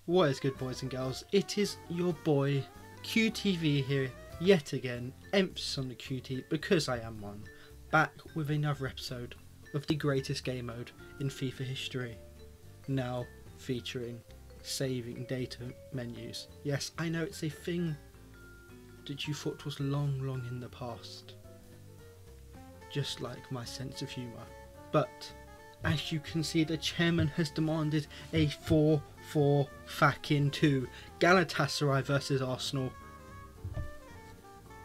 What is good, boys and girls? It is your boy QTV here yet again, emphasis on the QT because I am one, back with another episode of the greatest game mode in FIFA history, now featuring saving data menus. Yes, I know it's a thing that you thought was long in the past, just like my sense of humour, but as you can see, the chairman has demanded a 4-4 fucking 2 Galatasaray versus Arsenal.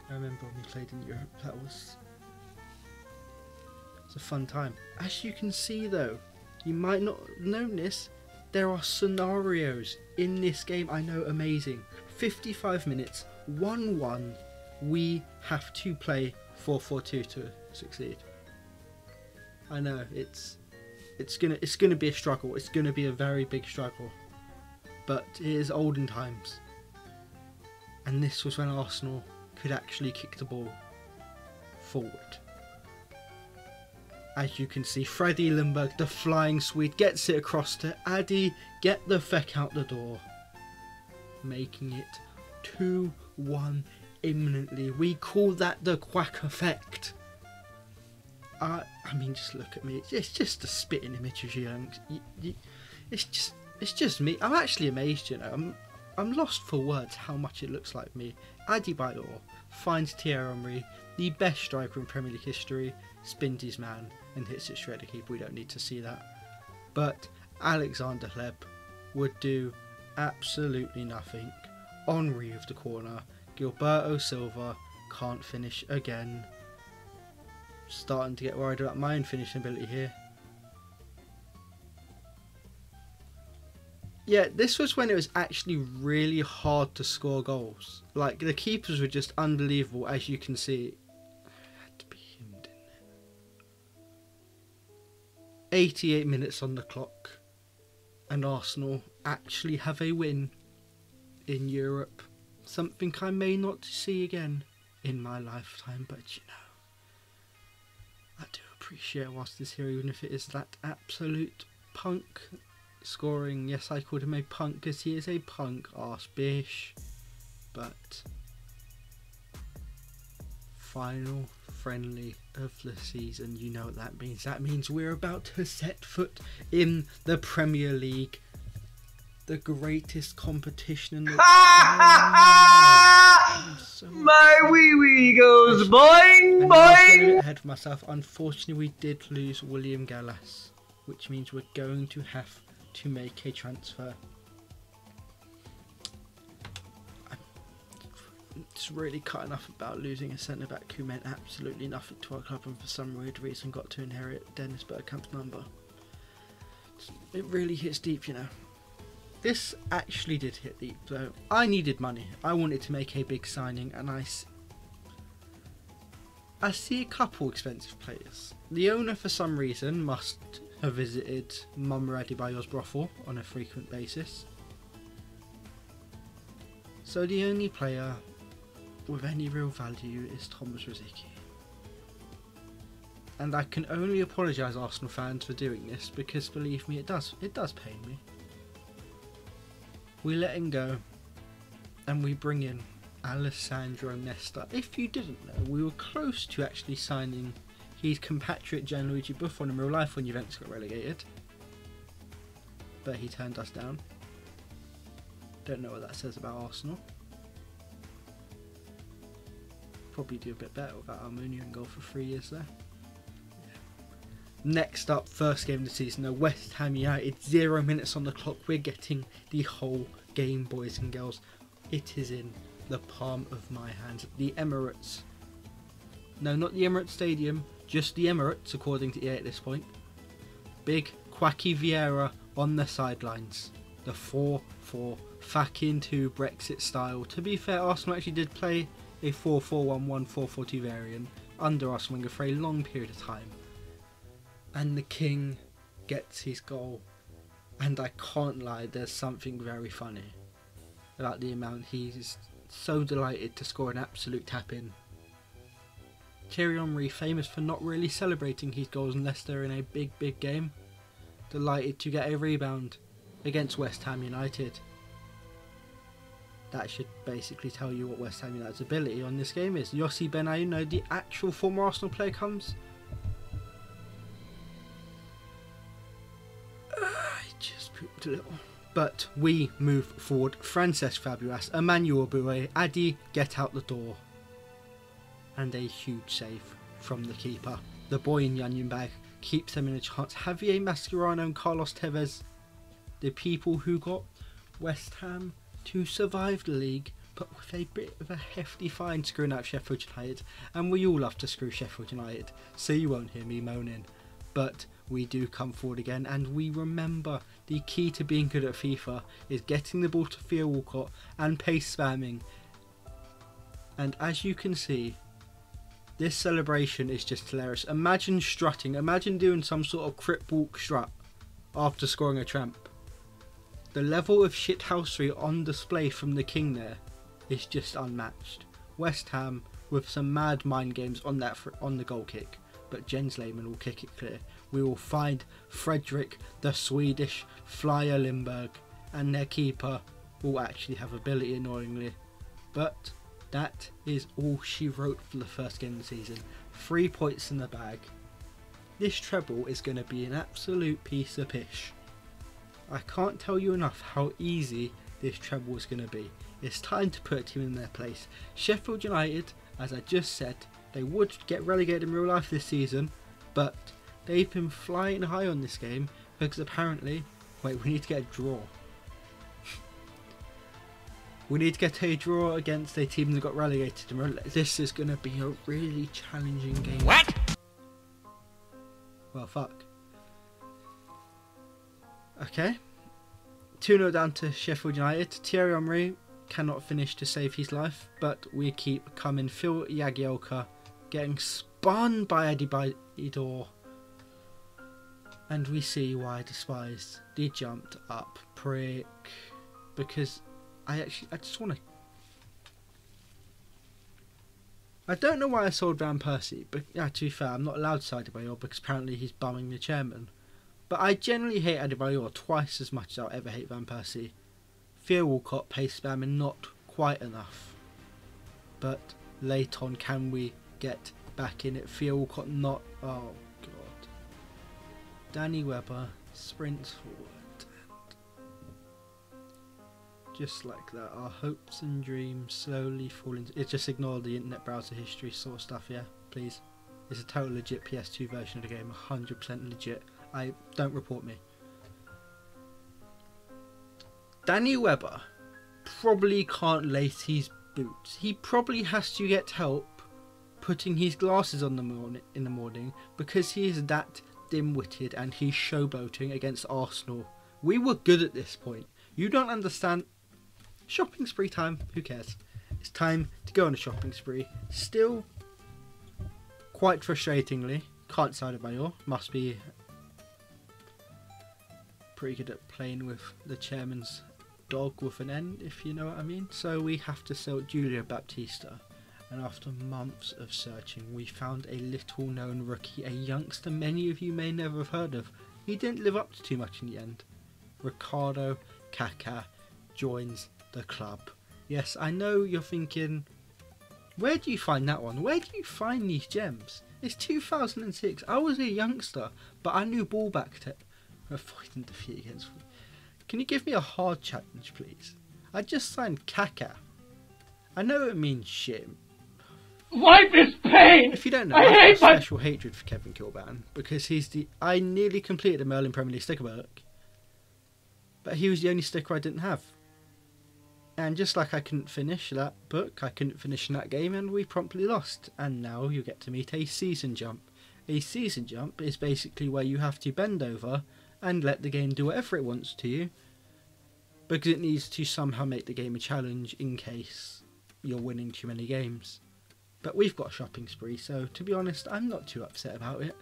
I remember when we played in Europe, that was a fun time. As you can see though, you might not notice, there are scenarios in this game. I know, amazing. 55 minutes, 1-1, we have to play 4-4-2 to succeed. I know, it's gonna be a struggle. It's gonna be a very big struggle, but it is olden times, and this was when Arsenal could actually kick the ball forward. As you can see, Freddie Lindbergh, the flying Swede, gets it across to Addy. Get the feck out the door, making it 2-1 imminently. We call that the quack effect. I mean, just look at me. It's just a spitting image of you. It's just me. I'm actually amazed, you know. I'm lost for words how much it looks like me. Adebayor finds Thierry Henry, the best striker in Premier League history, spins his man and hits it straight to keeper. We don't need to see that. But Alexander Hleb would do absolutely nothing. Henry with the corner. Gilberto Silva can't finish again. Starting to get worried about my own finishing ability here. Yeah, this was when it was actually really hard to score goals. Like, the keepers were just unbelievable, as you can see. It had to be him, didn't it? 88 minutes on the clock, and Arsenal actually have a win in Europe. Something I may not see again in my lifetime, but you know, I do appreciate whilst this here, even if it is that absolute punk scoring. Yes, I called him a punk because he is a punk arse bish. But final friendly of the season, you know what that means. That means we're about to set foot in the Premier League, the greatest competition in the so my wee wee goes boing boing. Ahead of myself. Unfortunately, we did lose William Gallas, which means we're going to have to make a transfer. It's really cut enough about losing a centre back who meant absolutely nothing to our club and for some weird reason got to inherit Dennis Bergkamp's number. It really hits deep, you know. This actually did hit deep though. I needed money. I wanted to make a big signing, and I see a couple expensive players. The owner, for some reason, must have visited Mumra Adebayor's brothel on a frequent basis. So the only player with any real value is Thomas Rosicky. And I can only apologise, Arsenal fans, for doing this, because believe me, it does pain me. We let him go, and we bring in Alessandro Nesta. If you didn't know, we were close to actually signing his compatriot Gianluigi Buffon in real life when Juventus got relegated, but he turned us down. Don't know what that says about Arsenal. Probably do a bit better without Almunia in goal for 3 years there. Next up, first game of the season, West Ham United, 0 minutes on the clock. We're getting the whole game, boys and girls. It is in the palm of my hands. The Emirates. No, not the Emirates Stadium, just the Emirates, according to EA at this point. Big Quacky Vieira on the sidelines. The 4-4 fucking 2 Brexit style. To be fair, Arsenal actually did play a 4-4-1-1, 4-4-2 variant under Arsene Wenger for a long period of time. And the King gets his goal, and I can't lie, there's something very funny about the amount he's so delighted to score an absolute tap-in. Thierry Henry, famous for not really celebrating his goals unless they're in a big game, delighted to get a rebound against West Ham United. that should basically tell you what West Ham United's ability on this game is. Yossi Benayoun, the actual former Arsenal player, comes. I just pooped a little. But we move forward. Francesc Fabregas, Emmanuel Boué, Adi get out the door. And a huge save from the keeper. The boy in Onion Bag keeps them in a chance. Javier Mascherano and Carlos Tevez, the people who got West Ham to survive the league, but with a bit of a hefty fine screwing out Sheffield United. And we all love to screw Sheffield United, so you won't hear me moaning. But we do come forward again, and we remember the key to being good at FIFA is getting the ball to Theo Walcott and pace spamming. And as you can see, this celebration is just hilarious. Imagine strutting, imagine doing some sort of crip walk strut after scoring a tramp. The level of shithousery on display from the king there is just unmatched. West Ham with some mad mind games on the goal kick, but Jens Lehmann will kick it clear. We will find Fredrik, the Swedish flyer Lindberg, and their keeper will actually have ability, annoyingly. But that is all she wrote for the first game of the season. 3 points in the bag. This treble is going to be an absolute piece of pish. I can't tell you enough how easy this treble is going to be. It's time to put a team in their place. Sheffield United, as I just said, they would get relegated in real life this season, but they've been flying high on this game because apparently, wait, we need to get a draw. We need to get a draw against a team that got relegated. This is going to be a really challenging game. What? Well, fuck. Okay. 2-0 down to Sheffield United. Thierry Henry cannot finish to save his life, but we keep coming. Phil Jagielka getting spun by Eddie Baidor. And we see why I despise the jumped up prick. Because I just want to... I don't know why I sold Van Persie, but yeah, to be fair, I'm not allowed to side Adebayor because apparently he's bumming the chairman. But I generally hate Adebayor twice as much as I'll ever hate Van Persie. Theo Walcott pace spamming not quite enough. But late on, can we get back in it? Theo Walcott not... Oh god. Danny Webber sprints forward. Just like that, our hopes and dreams slowly fall into... It's just ignore the internet browser history sort of stuff, yeah, please. It's a total legit PS2 version of the game, 100% legit. Don't report me. Danny Webber probably can't lace his boots. He probably has to get help putting his glasses on in the morning because he is that dim-witted and he's showboating against Arsenal. We were good at this point. You don't understand. Shopping spree time, who cares? It's time to go on a shopping spree. Still, quite frustratingly, can't side Adebayor. Must be pretty good at playing with the chairman's dog with an N, if you know what I mean. So we have to sell Julio Baptista. And after months of searching, we found a little known rookie, a youngster many of you may never have heard of. He didn't live up to too much in the end. Ricardo Kaká joins the club. Yes, I know you're thinking, where do you find that one? Where do you find these gems? It's 2006. I was a youngster, but I knew ball back to avoiding defeat against. Can you give me a hard challenge, please? I just signed Kaká. I know it means shit. Life is pain! If you don't know, I have a special hatred for Kevin Kilban because he's the... I nearly completed the Merlin Premier League sticker book, but he was the only sticker I didn't have. And just like I couldn't finish that book, I couldn't finish in that game, and we promptly lost. And now you get to meet a season jump. A season jump is basically where you have to bend over and let the game do whatever it wants to you, because it needs to somehow make the game a challenge in case you're winning too many games. But we've got a shopping spree, so to be honest, I'm not too upset about it.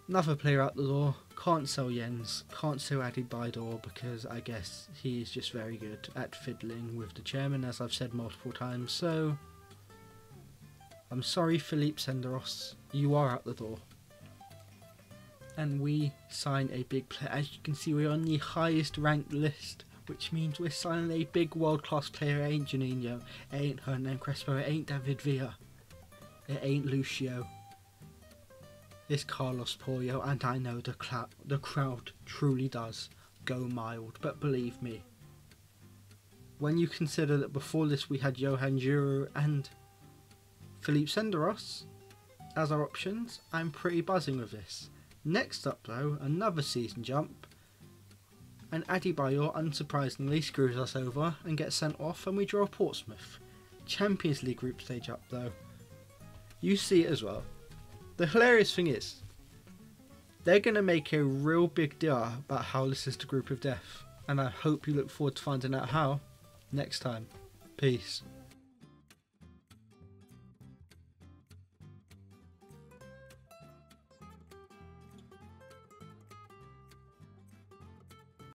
Another player out the door. Can't sell Jens. Can't sell Adi Baidor because I guess he is just very good at fiddling with the chairman, as I've said multiple times. So I'm sorry, Philippe Senderos. You are out the door. And we sign a big player. As you can see, we're on the highest ranked list which means we're signing a big world-class player. It ain't Juninho, it ain't Hernan Crespo, it ain't David Villa, it ain't Lucio. It's Carlos Pollo, and I know the crowd truly does go mild, but believe me, when you consider that before this we had Johan Giroud and Philippe Senderos as our options, I'm pretty buzzing with this. Next up though, another season jump, and Adebayor unsurprisingly screws us over and gets sent off, and we draw Portsmouth. Champions League group stage up though. You see it as well. The hilarious thing is, they're going to make a real big deal about how this is the group of death, and I hope you look forward to finding out how next time. Peace.